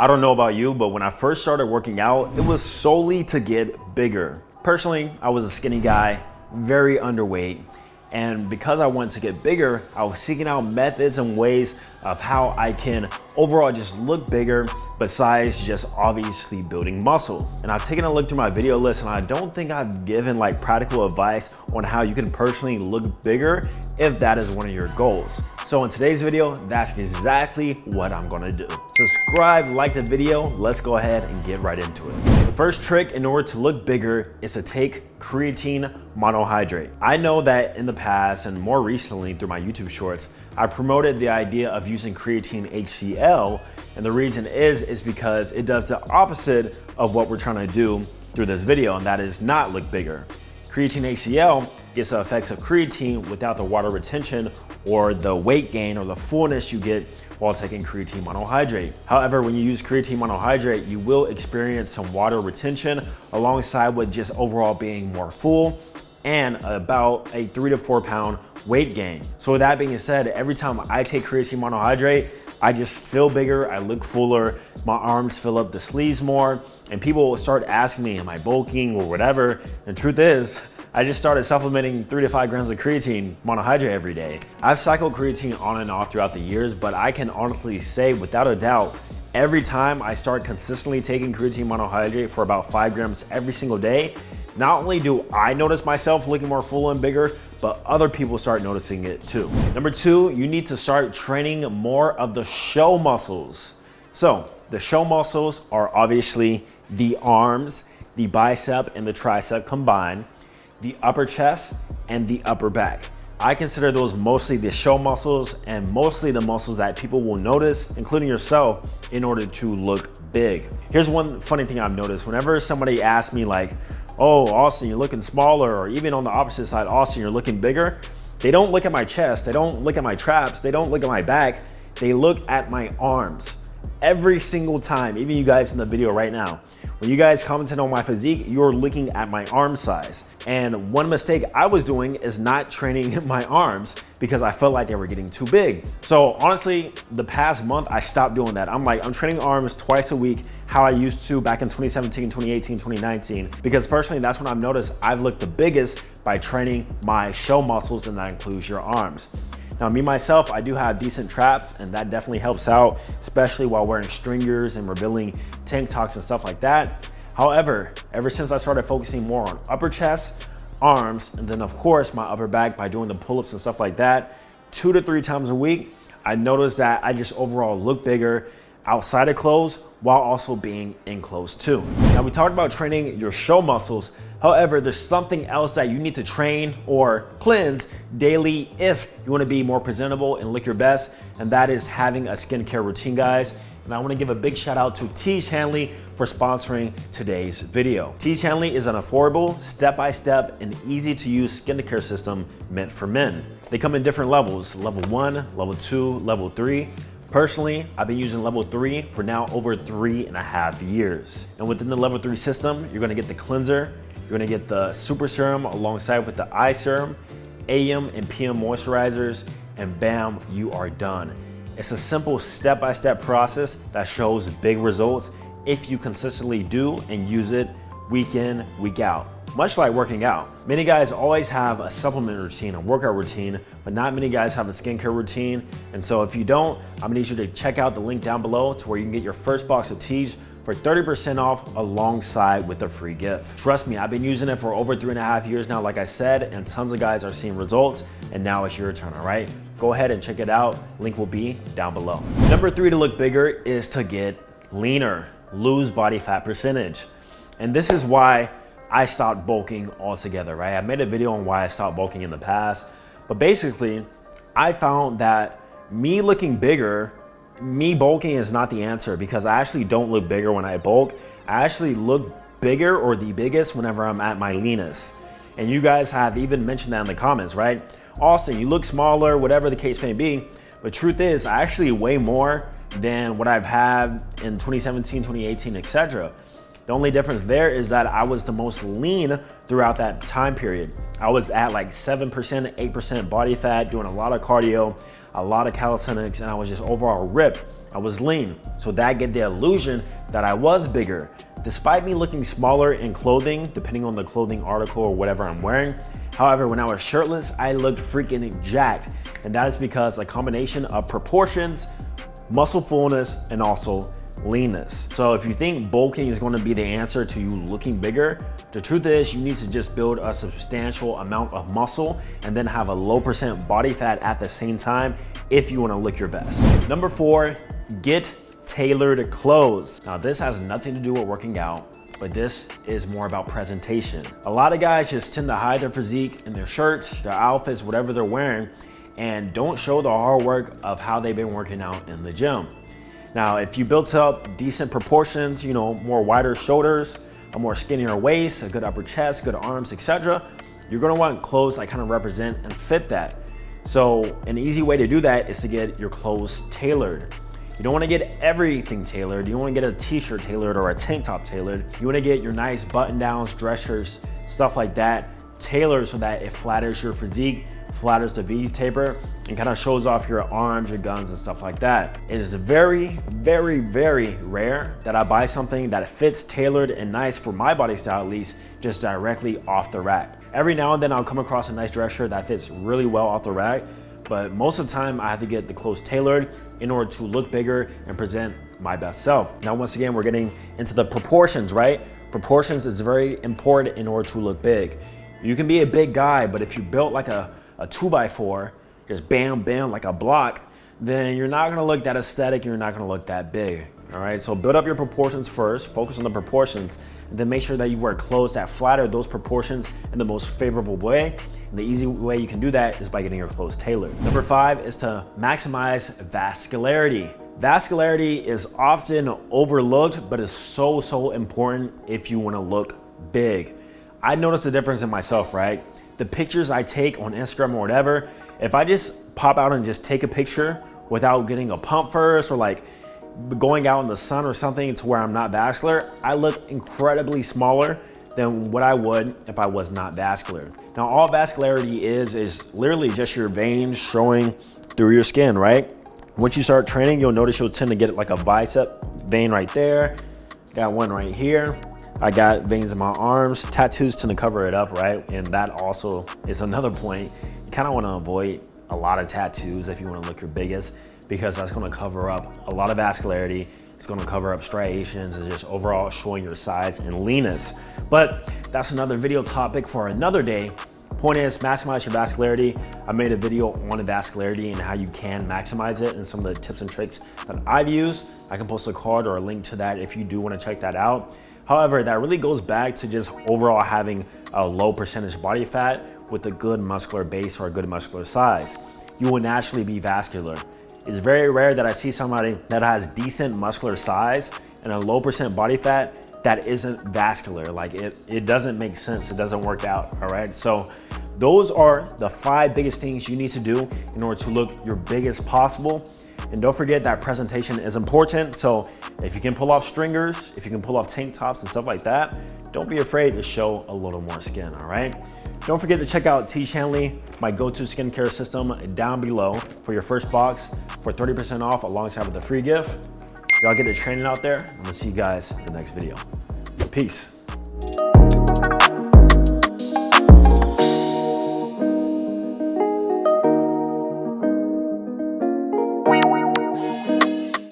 I don't know about you, but when I first started working out, it was solely to get bigger. Personally, I was a skinny guy, very underweight. And because I wanted to get bigger, I was seeking out methods and ways of how I can overall just look bigger besides just obviously building muscle. And I've taken a look through my video list and I don't think I've given like practical advice on how you can personally look bigger if that is one of your goals. So in today's video, that's exactly what I'm gonna do. Subscribe, like the video, let's go ahead and get right into it. The first trick in order to look bigger is to take creatine monohydrate. I know that in the past and more recently through my YouTube shorts, I promoted the idea of using creatine HCl, and the reason is because it does the opposite of what we're trying to do through this video, and that is not look bigger. Creatine HCl gets the effects of creatine without the water retention or the weight gain or the fullness you get while taking creatine monohydrate. However, when you use creatine monohydrate, you will experience some water retention alongside with just overall being more full and about a 3 to 4 pound weight gain. So with that being said, every time I take creatine monohydrate, I just feel bigger, I look fuller, my arms fill up the sleeves more, and people will start asking me, am I bulking or whatever? And the truth is, I just started supplementing 3 to 5 grams of creatine monohydrate every day. I've cycled creatine on and off throughout the years, but I can honestly say without a doubt, every time I start consistently taking creatine monohydrate for about 5 grams every single day, not only do I notice myself looking more full and bigger, but other people start noticing it too. Number 2, you need to start training more of the show muscles. So the show muscles are obviously the arms, the bicep and the tricep combined, the upper chest and the upper back. I consider those mostly the show muscles and mostly the muscles that people will notice, including yourself, in order to look big. Here's one funny thing I've noticed. Whenever somebody asks me like, oh, Austin, you're looking smaller, or even on the opposite side, Austin, you're looking bigger, they don't look at my chest, they don't look at my traps, they don't look at my back, they look at my arms. Every single time, even you guys in the video right now, when you guys commented on my physique, you're looking at my arm size. And one mistake I was doing is not training my arms because I felt like they were getting too big. So honestly, the past month, I stopped doing that. I'm training arms twice a week, how I used to back in 2017, 2018, 2019, because personally, that's when I've noticed I've looked the biggest by training my show muscles, and that includes your arms. Now, me, myself, I do have decent traps, and that definitely helps out, especially while wearing stringers and revealing tank tops and stuff like that. However, ever since I started focusing more on upper chest, arms, and then of course my upper back by doing the pull-ups and stuff like that, 2 to 3 times a week, I noticed that I just overall look bigger outside of clothes while also being in clothes too. Now, we talked about training your show muscles. However, there's something else that you need to train or cleanse daily if you want to be more presentable and look your best, and that is having a skincare routine, guys. And I want to give a big shout out to Teach Hanley for sponsoring today's video. Teach Hanley is an affordable, step-by-step, and easy-to-use skincare system meant for men. They come in different levels, level 1, level 2, level 3. Personally, I've been using level 3 for now over 3.5 years. And within the level 3 system, you're gonna get the cleanser, you're gonna get the super serum alongside with the eye serum, AM and PM moisturizers, and bam, you are done. It's a simple step-by-step process that shows big results if you consistently do and use it week in, week out. Much like working out. Many guys always have a supplement routine, a workout routine, but not many guys have a skincare routine. And so if you don't, I'm gonna need you to check out the link down below to where you can get your first box of Teach for 30% off alongside with a free gift. Trust me, I've been using it for over 3.5 years now, like I said, and tons of guys are seeing results, and now it's your turn, all right? Go ahead and check it out. Link will be down below. Number 3 to look bigger is to get leaner, lose body fat percentage. And this is why I stopped bulking altogether, right? I made a video on why I stopped bulking in the past, but basically I found that me looking bigger, me bulking is not the answer, because I actually don't look bigger when I bulk. I actually look bigger or the biggest whenever I'm at my leanest. And you guys have even mentioned that in the comments, right? Austin, you look smaller, whatever the case may be. But truth is, I actually weigh more than what I've had in 2017, 2018, etc. The only difference there is that I was the most lean throughout that time period. I was at like 7%, 8% body fat, doing a lot of cardio, a lot of calisthenics, and I was just overall ripped. I was lean. So that gave the illusion that I was bigger. Despite me looking smaller in clothing, depending on the clothing article or whatever I'm wearing. However, when I was shirtless, I looked freaking jacked. And that is because a combination of proportions, muscle fullness, and also leanness. So if you think bulking is going to be the answer to you looking bigger, the truth is you need to just build a substantial amount of muscle and then have a low % body fat at the same time if you want to look your best. Number 4, get tailored clothes. Now this has nothing to do with working out, but this is more about presentation. A lot of guys just tend to hide their physique in their shirts, their outfits, whatever they're wearing, and don't show the hard work of how they've been working out in the gym. Now, if you built up decent proportions, you know, more wider shoulders, a more skinnier waist, a good upper chest, good arms, etc., you're gonna want clothes that kind of represent and fit that. So an easy way to do that is to get your clothes tailored. You don't wanna get everything tailored. You don't wanna get a t-shirt tailored or a tank top tailored. You wanna get your nice button downs, dress shirts, stuff like that tailored so that it flatters your physique, flatters the V taper, and kind of shows off your arms, your guns, and stuff like that. It is very, very, very rare that I buy something that fits tailored and nice for my body style, at least, just directly off the rack. Every now and then I'll come across a nice dress shirt that fits really well off the rack, but most of the time I have to get the clothes tailored in order to look bigger and present my best self. Now, once again, we're getting into the proportions, right? Proportions is very important in order to look big. You can be a big guy, but if you built like a 2x4, just bam, bam, like a block, then you're not gonna look that aesthetic, you're not gonna look that big, all right? So build up your proportions first, focus on the proportions, and then make sure that you wear clothes that flatter those proportions in the most favorable way. And the easy way you can do that is by getting your clothes tailored. Number 5 is to maximize vascularity. Vascularity is often overlooked, but is so important if you wanna look big. I noticed the difference in myself, right? The pictures I take on Instagram or whatever, if I just pop out and just take a picture without getting a pump first or like going out in the sun or something to where I'm not vascular, I look incredibly smaller than what I would if I was not vascular. Now, all vascularity is literally just your veins showing through your skin, right? Once you start training, you'll notice you'll tend to get like a bicep vein right there. Got one right here. I got veins in my arms. Tattoos tend to cover it up, right? And that also is another point. You kind of want to avoid a lot of tattoos if you want to look your biggest, because that's going to cover up a lot of vascularity. It's going to cover up striations and just overall showing your size and leanness. But that's another video topic for another day. Point is, maximize your vascularity. I made a video on vascularity and how you can maximize it and some of the tips and tricks that I've used. I can post a card or a link to that if you do want to check that out. However, that really goes back to just overall having a low percentage body fat with a good muscular base or a good muscular size. You will naturally be vascular. It's very rare that I see somebody that has decent muscular size and a low % body fat that isn't vascular. Like it doesn't make sense. It doesn't work out, all right? So those are the 5 biggest things you need to do in order to look your biggest possible. And don't forget that presentation is important. So if you can pull off stringers, if you can pull off tank tops and stuff like that, don't be afraid to show a little more skin, all right? Don't forget to check out T. Shanley, my go-to skincare system, down below for your first box for 30% off alongside with the free gift. Y'all get the training out there. I'm gonna see you guys in the next video. Peace.